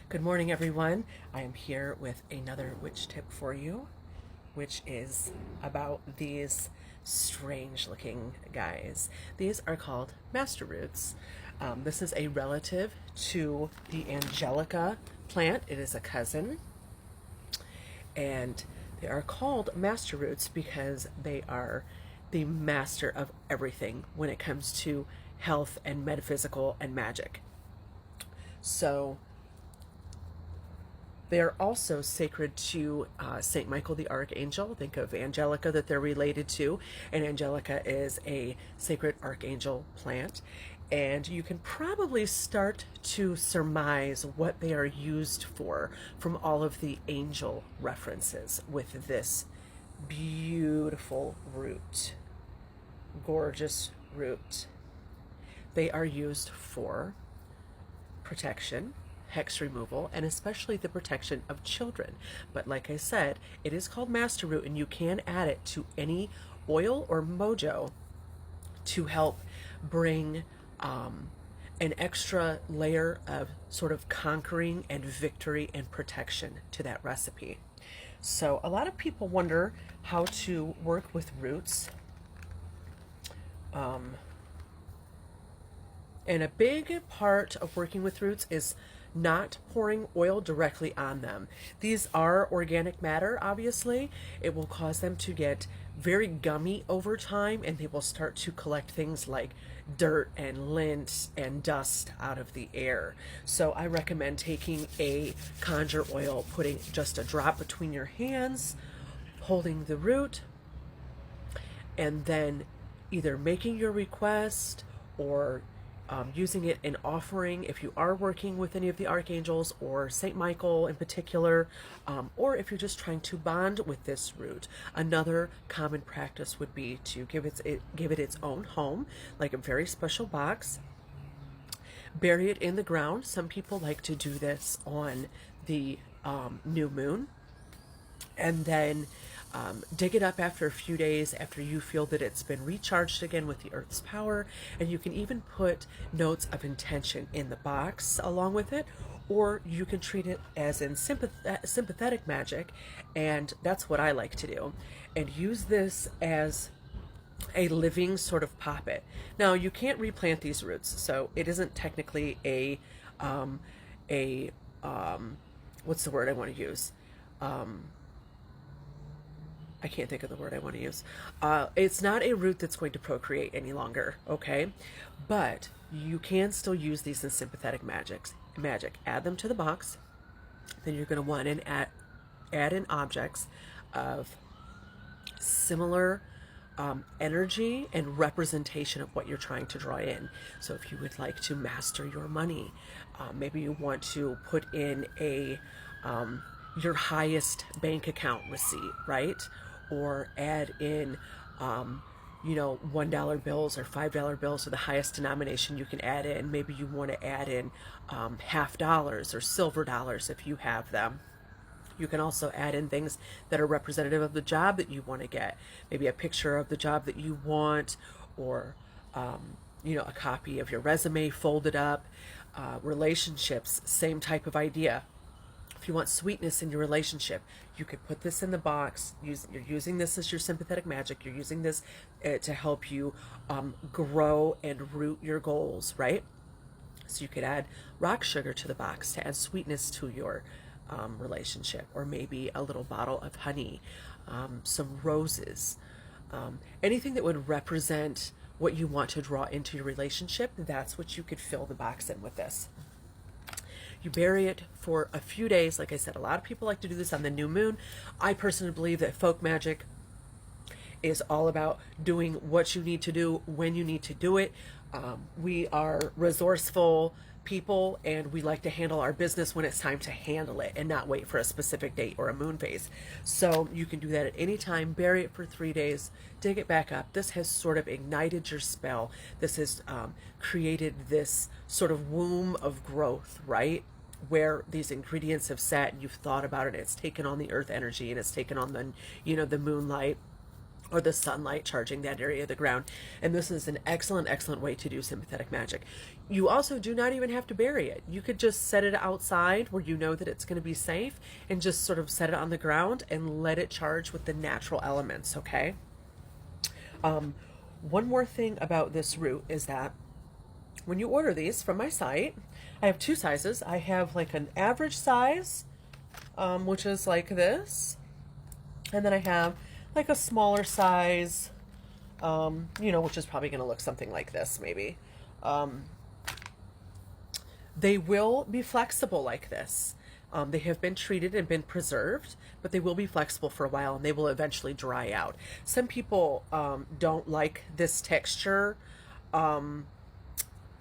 Good morning, everyone. I am here with another witch tip for you, which is about these strange looking guys. These are called master roots. This is a relative to the Angelica plant. It is a cousin, and they are called master roots because they are the master of everything when it comes to health and metaphysical and magic. So they are also sacred to Saint Michael the Archangel. Think of Angelica that they're related to, and Angelica is a sacred archangel plant. And you can probably start to surmise what they are used for from all of the angel references with this beautiful root. Gorgeous root. They are used for protection, hex removal, and especially the protection of children. But like I said, it is called master root, and you can add it to any oil or mojo to help bring an extra layer of sort of conquering and victory and protection to that recipe. So a lot of people wonder how to work with roots. And a big part of working with roots is not pouring oil directly on them. These are organic matter, obviously. It will cause them to get very gummy over time, and they will start to collect things like dirt and lint and dust out of the air. So I recommend taking a conjure oil, putting just a drop between your hands, holding the root, and then either making your request or using it in offering if you are working with any of the archangels or Saint Michael in particular, or if you're just trying to bond with this root. Another common practice would be to give it its own home, like a very special box. Bury it in the ground. Some people like to do this on the new moon, and then dig it up after a few days after you feel that it's been recharged again with the earth's power. And you can even put notes of intention in the box along with it, or you can treat it as in sympathetic magic, and that's what I like to do, and use this as a living sort of poppet. Now, you can't replant these roots, so it isn't technically a what's the word I want to use? I can't think of the word I want to use. It's not a root that's going to procreate any longer, okay? But you can still use these in sympathetic magic. Add them to the box. Then you're going to want to add in objects of similar energy and representation of what you're trying to draw in. So if you would like to master your money, maybe you want to put in your highest bank account receipt, right? Or add in, $1 bills or $5 bills, or the highest denomination you can add in. Maybe you want to add in half dollars or silver dollars if you have them. You can also add in things that are representative of the job that you want to get. Maybe a picture of the job that you want, or a copy of your resume folded up. Relationships, same type of idea. If you want sweetness in your relationship, you could put this in the box. You're using this as your sympathetic magic. You're using this to help you grow and root your goals, right? So you could add rock sugar to the box to add sweetness to your relationship, or maybe a little bottle of honey, some roses, anything that would represent what you want to draw into your relationship. That's what you could fill the box in with this. You bury it for a few days. Like I said, a lot of people like to do this on the new moon. I personally believe that folk magic is all about doing what you need to do when you need to do it. We are resourceful people, and we like to handle our business when it's time to handle it and not wait for a specific date or a moon phase. So you can do that at any time. Bury it for 3 days, dig it back up. This has sort of ignited your spell. This has created this sort of womb of growth, right? Where these ingredients have sat, and you've thought about it. It's taken on the earth energy, and it's taken on the moonlight, or the sunlight charging that area of the ground. And this is an excellent way to do sympathetic magic. You also do not even have to bury it. You could just set it outside where you know that it's going to be safe, and just sort of set it on the ground and let it charge with the natural elements, okay? One more thing about this root is that when you order these from my site, I have two sizes. I have like an average size, which is like this, and then I have like a smaller size, which is probably going to look something like this, maybe. They will be flexible like this. They have been treated and been preserved, but they will be flexible for a while, and they will eventually dry out. Some people don't like this texture,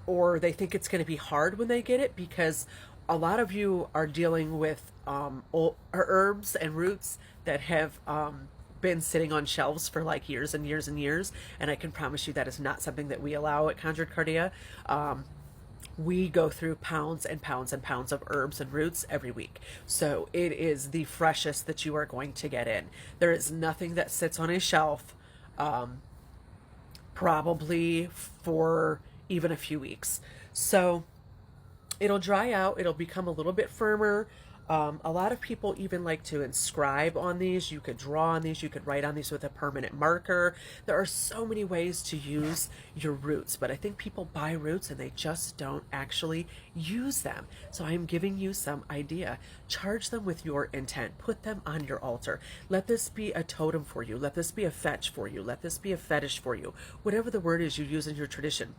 or they think it's going to be hard when they get it, because a lot of you are dealing with herbs and roots that have been sitting on shelves for like years and years and years, and I can promise you that is not something that we allow at Conjured Cardia. We go through pounds and pounds and pounds of herbs and roots every week, so it is the freshest that you are going to get in. There is nothing that sits on a shelf probably for even a few weeks, so it'll dry out, it'll become a little bit firmer. A lot of people even like to inscribe on these. You could draw on these, you could write on these with a permanent marker. There are so many ways to use your roots, but I think people buy roots and they just don't actually use them. So I'm giving you some idea. Charge them with your intent. Put them on your altar. Let this be a totem for you. Let this be a fetch for you. Let this be a fetish for you. Whatever the word is you use in your tradition.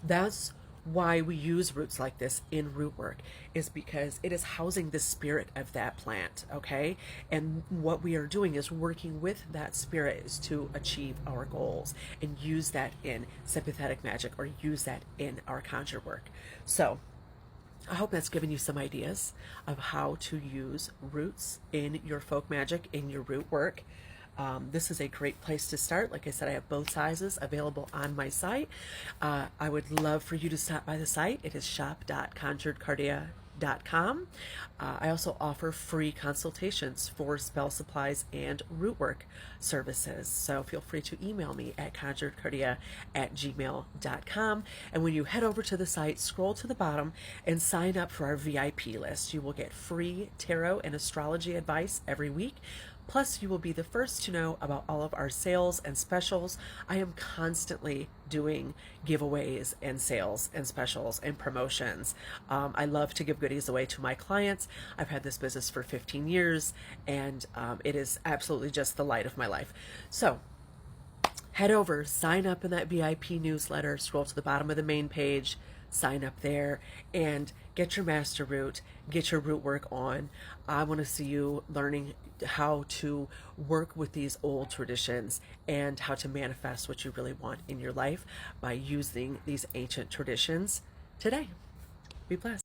That's why we use roots like this in root work, is because it is housing the spirit of that plant, okay? And what we are doing is working with that spirit is to achieve our goals and use that in sympathetic magic, or use that in our conjure work. So I hope that's given you some ideas of how to use roots in your folk magic, in your root work. This is a great place to start. Like I said, I have both sizes available on my site. I would love for you to stop by the site. It is shop.conjuredcardia.com. I also offer free consultations for spell supplies and root work services. So feel free to email me at conjuredcardia@gmail.com. And when you head over to the site, scroll to the bottom and sign up for our VIP list. You will get free tarot and astrology advice every week. Plus, you will be the first to know about all of our sales and specials. I am constantly doing giveaways and sales and specials and promotions. I love to give goodies away to my clients. I've had this business for 15 years, and it is absolutely just the light of my life. So head over, sign up in that VIP newsletter, scroll to the bottom of the main page, sign up there, and get your master root, get your root work on. I want to see you learning how to work with these old traditions and how to manifest what you really want in your life by using these ancient traditions today. Be blessed.